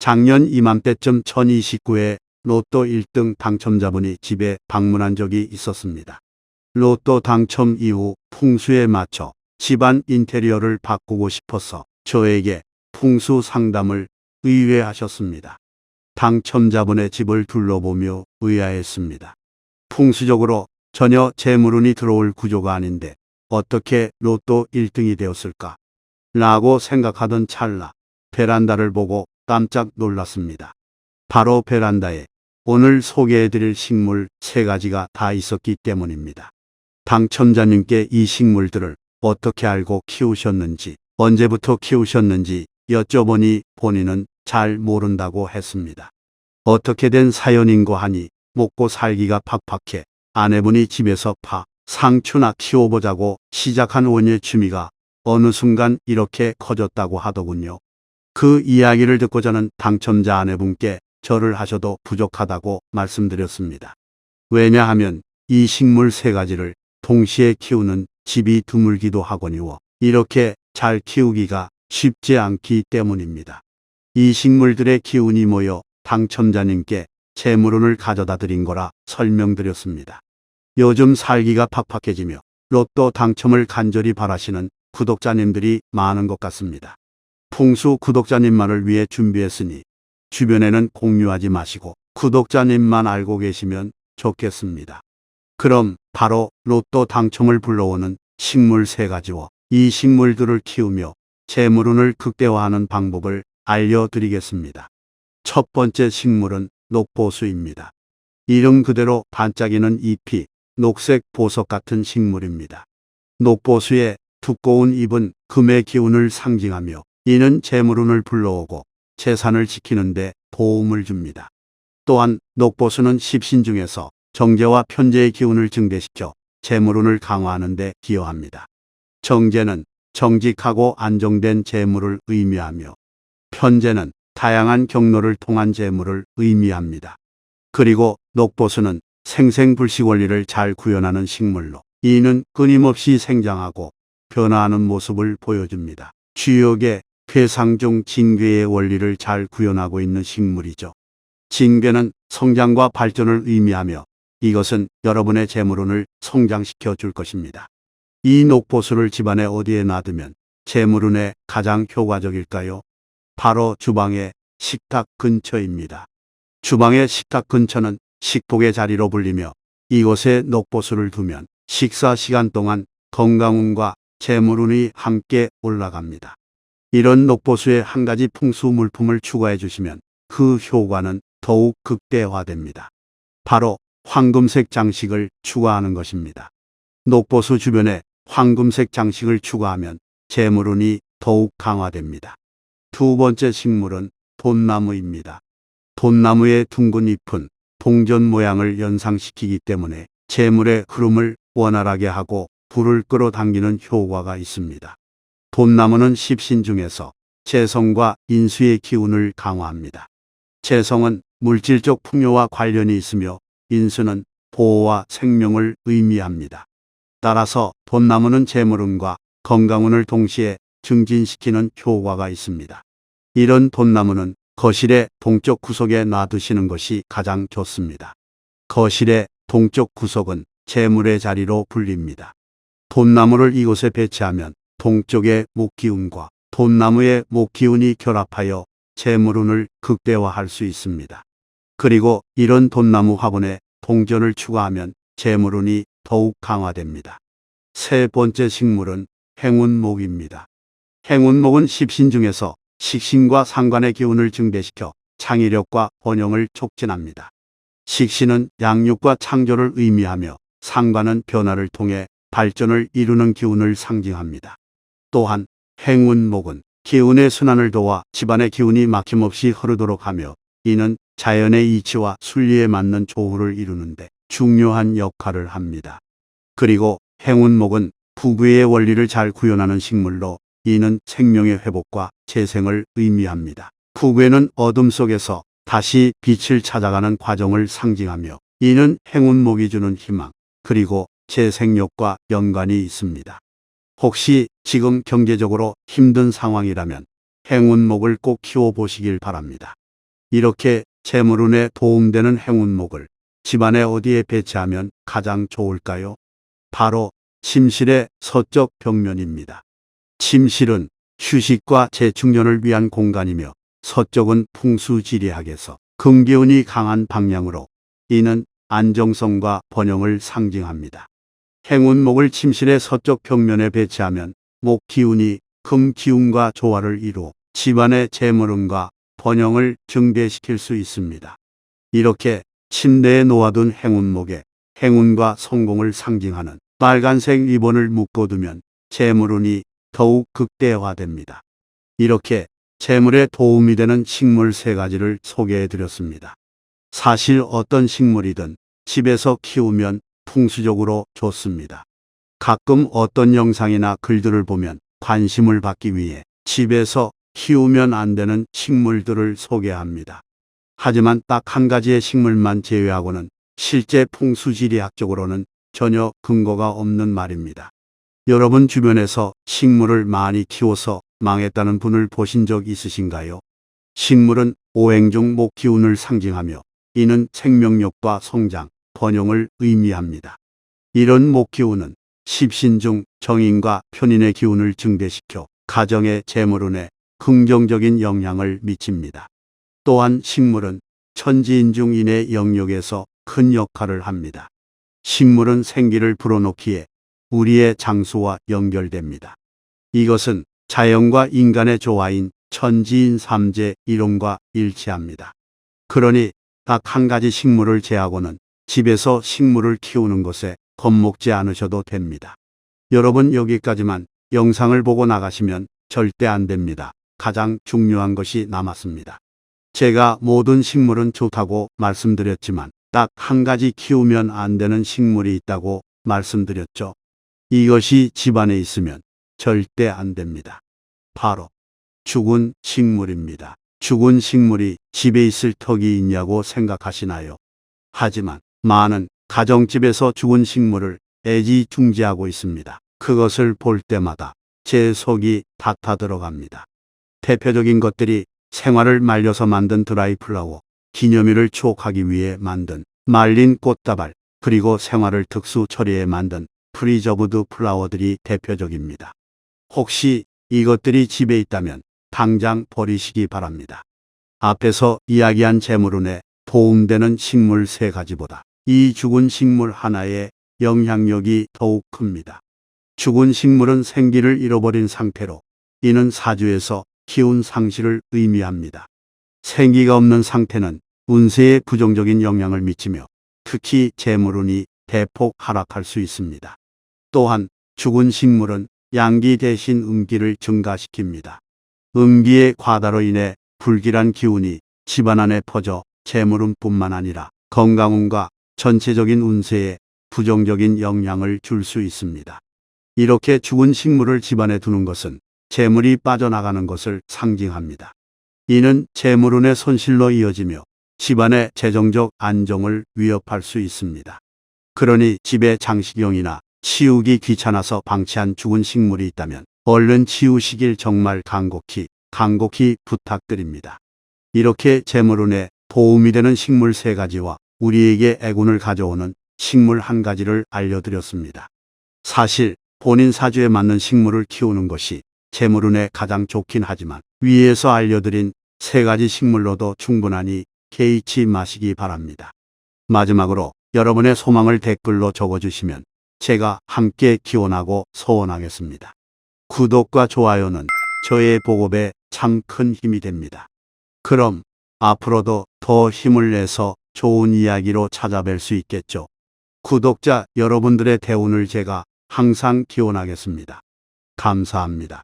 작년 이맘때쯤 1029회 로또 1등 당첨자분이 집에 방문한 적이 있었습니다. 로또 당첨 이후 풍수에 맞춰 집안 인테리어를 바꾸고 싶어서 저에게 풍수 상담을 의뢰하셨습니다. 당첨자분의 집을 둘러보며 의아했습니다. 풍수적으로 전혀 재물운이 들어올 구조가 아닌데 어떻게 로또 1등이 되었을까? 라고 생각하던 찰나 베란다를 보고 깜짝 놀랐습니다. 바로 베란다에 오늘 소개해드릴 식물 3가지가 다 있었기 때문입니다. 당첨자님께 이 식물들을 어떻게 알고 키우셨는지, 언제부터 키우셨는지 여쭤보니 본인은 잘 모른다고 했습니다. 어떻게 된 사연인고 하니 먹고 살기가 팍팍해 아내분이 집에서 상추나 키워보자고 시작한 원예 취미가 어느 순간 이렇게 커졌다고 하더군요. 그 이야기를 듣고 저는 당첨자 아내분께 절을 하셔도 부족하다고 말씀드렸습니다. 왜냐하면 이 식물 3가지를 동시에 키우는 집이 드물기도 하거니와 이렇게 잘 키우기가 쉽지 않기 때문입니다. 이 식물들의 기운이 모여 당첨자님께 재물운을 가져다 드린 거라 설명드렸습니다. 요즘 살기가 팍팍해지며 로또 당첨을 간절히 바라시는 구독자님들이 많은 것 같습니다. 풍수 구독자님만을 위해 준비했으니 주변에는 공유하지 마시고 구독자님만 알고 계시면 좋겠습니다. 그럼 바로 로또 당첨을 불러오는 식물 3가지와 이 식물들을 키우며 재물운을 극대화하는 방법을 알려드리겠습니다. 첫 번째 식물은 녹보수입니다. 이름 그대로 반짝이는 잎이 녹색 보석 같은 식물입니다. 녹보수의 두꺼운 잎은 금의 기운을 상징하며 이는 재물운을 불러오고 재산을 지키는 데 도움을 줍니다. 또한 녹보수는 십신 중에서 정제와 편제의 기운을 증대시켜 재물운을 강화하는 데 기여합니다. 정제는 정직하고 안정된 재물을 의미하며 편제는 다양한 경로를 통한 재물을 의미합니다. 그리고 녹보수는 생생불식 원리를 잘 구현하는 식물로 이는 끊임없이 생장하고 변화하는 모습을 보여줍니다. 주역의 괴상 중 징괴의 원리를 잘 구현하고 있는 식물이죠. 징괴는 성장과 발전을 의미하며 이것은 여러분의 재물운을 성장시켜 줄 것입니다. 이 녹보수를 집안에 어디에 놔두면 재물운에 가장 효과적일까요? 바로 주방의 식탁 근처입니다. 주방의 식탁 근처는 식복의 자리로 불리며 이곳에 녹보수를 두면 식사 시간 동안 건강운과 재물운이 함께 올라갑니다. 이런 녹보수에 한 가지 풍수 물품을 추가해 주시면 그 효과는 더욱 극대화됩니다. 바로 황금색 장식을 추가하는 것입니다. 녹보수 주변에 황금색 장식을 추가하면 재물운이 더욱 강화됩니다. 두 번째 식물은 돈나무입니다. 돈나무의 둥근 잎은 동전 모양을 연상시키기 때문에 재물의 흐름을 원활하게 하고 불을 끌어당기는 효과가 있습니다. 돈나무는 십신 중에서 재성과 인수의 기운을 강화합니다. 재성은 물질적 풍요와 관련이 있으며 인수는 보호와 생명을 의미합니다. 따라서 돈나무는 재물운과 건강운을 동시에 증진시키는 효과가 있습니다. 이런 돈나무는 거실의 동쪽 구석에 놔두시는 것이 가장 좋습니다. 거실의 동쪽 구석은 재물의 자리로 불립니다. 돈나무를 이곳에 배치하면 동쪽의 목기운과 돈나무의 목기운이 결합하여 재물운을 극대화할 수 있습니다. 그리고 이런 돈나무 화분에 동전을 추가하면 재물운이 더욱 강화됩니다. 세 번째 식물은 행운목입니다. 행운목은 십신 중에서 식신과 상관의 기운을 증대시켜 창의력과 번영을 촉진합니다. 식신은 양육과 창조를 의미하며 상관은 변화를 통해 발전을 이루는 기운을 상징합니다. 또한 행운목은 기운의 순환을 도와 집안의 기운이 막힘없이 흐르도록 하며 이는 자연의 이치와 순리에 맞는 조후를 이루는데 중요한 역할을 합니다. 그리고 행운목은 부귀의 원리를 잘 구현하는 식물로 이는 생명의 회복과 재생을 의미합니다. 부귀는 어둠 속에서 다시 빛을 찾아가는 과정을 상징하며 이는 행운목이 주는 희망 그리고 재생력과 연관이 있습니다. 혹시 지금 경제적으로 힘든 상황이라면 행운목을 꼭 키워보시길 바랍니다. 이렇게 재물운에 도움되는 행운목을 집안에 어디에 배치하면 가장 좋을까요? 바로 침실의 서쪽 벽면입니다. 침실은 휴식과 재충전을 위한 공간이며 서쪽은 풍수지리학에서 금기운이 강한 방향으로 이는 안정성과 번영을 상징합니다. 행운목을 침실의 서쪽 벽면에 배치하면 목기운이 금기운과 조화를 이루어 집안의 재물운과 번영을 증대시킬 수 있습니다. 이렇게 침대에 놓아둔 행운목에 행운과 성공을 상징하는 빨간색 리본을 묶어두면 재물운이 더욱 극대화됩니다. 이렇게 재물에 도움이 되는 식물 3가지를 소개해드렸습니다. 사실 어떤 식물이든 집에서 키우면 풍수적으로 좋습니다. 가끔 어떤 영상이나 글들을 보면 관심을 받기 위해 집에서 키우면 안 되는 식물들을 소개합니다. 하지만 딱 한 가지의 식물만 제외하고는 실제 풍수지리학적으로는 전혀 근거가 없는 말입니다. 여러분 주변에서 식물을 많이 키워서 망했다는 분을 보신 적 있으신가요? 식물은 오행중 목기운을 상징하며 이는 생명력과 성장, 번영을 의미합니다. 이런 목기운은 십신 중 정인과 편인의 기운을 증대시켜 가정의 재물운에 긍정적인 영향을 미칩니다. 또한 식물은 천지인 중 인의 영역에서 큰 역할을 합니다. 식물은 생기를 불어넣기에 우리의 장수와 연결됩니다. 이것은 자연과 인간의 조화인 천지인 삼재 이론과 일치합니다. 그러니 딱 한 가지 식물을 제하고는 집에서 식물을 키우는 것에 겁먹지 않으셔도 됩니다. 여러분 여기까지만 영상을 보고 나가시면 절대 안 됩니다. 가장 중요한 것이 남았습니다. 제가 모든 식물은 좋다고 말씀드렸지만 딱 한 가지 키우면 안 되는 식물이 있다고 말씀드렸죠. 이것이 집안에 있으면 절대 안 됩니다. 바로 죽은 식물입니다. 죽은 식물이 집에 있을 턱이 있냐고 생각하시나요? 하지만 많은 가정집에서 죽은 식물을 애지중지하고 있습니다. 그것을 볼 때마다 제 속이 닫아 들어갑니다. 대표적인 것들이 생화를 말려서 만든 드라이 플라워, 기념일을 추억하기 위해 만든 말린 꽃다발, 그리고 생화를 특수 처리해 만든 프리저브드 플라워들이 대표적입니다. 혹시 이것들이 집에 있다면 당장 버리시기 바랍니다. 앞에서 이야기한 재물운에 도움되는 식물 3가지보다 이 죽은 식물 하나의 영향력이 더욱 큽니다. 죽은 식물은 생기를 잃어버린 상태로 이는 사주에서 기운 상실을 의미합니다. 생기가 없는 상태는 운세에 부정적인 영향을 미치며 특히 재물운이 대폭 하락할 수 있습니다. 또한 죽은 식물은 양기 대신 음기를 증가시킵니다. 음기의 과다로 인해 불길한 기운이 집안 안에 퍼져 재물운뿐만 아니라 건강운과 전체적인 운세에 부정적인 영향을 줄 수 있습니다. 이렇게 죽은 식물을 집안에 두는 것은 재물이 빠져나가는 것을 상징합니다. 이는 재물운의 손실로 이어지며 집안의 재정적 안정을 위협할 수 있습니다. 그러니 집에 장식용이나 치우기 귀찮아서 방치한 죽은 식물이 있다면 얼른 치우시길 정말 간곡히 부탁드립니다. 이렇게 재물운에 도움이 되는 식물 3가지와 우리에게 애군을 가져오는 식물 1가지를 알려드렸습니다. 사실 본인 사주에 맞는 식물을 키우는 것이 재물운에 가장 좋긴 하지만 위에서 알려드린 3가지 식물로도 충분하니 개의치 마시기 바랍니다. 마지막으로 여러분의 소망을 댓글로 적어주시면 제가 함께 기원하고 소원하겠습니다. 구독과 좋아요는 저의 보급에 참 큰 힘이 됩니다. 그럼 앞으로도 더 힘을 내서 좋은 이야기로 찾아뵐 수 있겠죠. 구독자 여러분들의 대운을 제가 항상 기원하겠습니다. 감사합니다.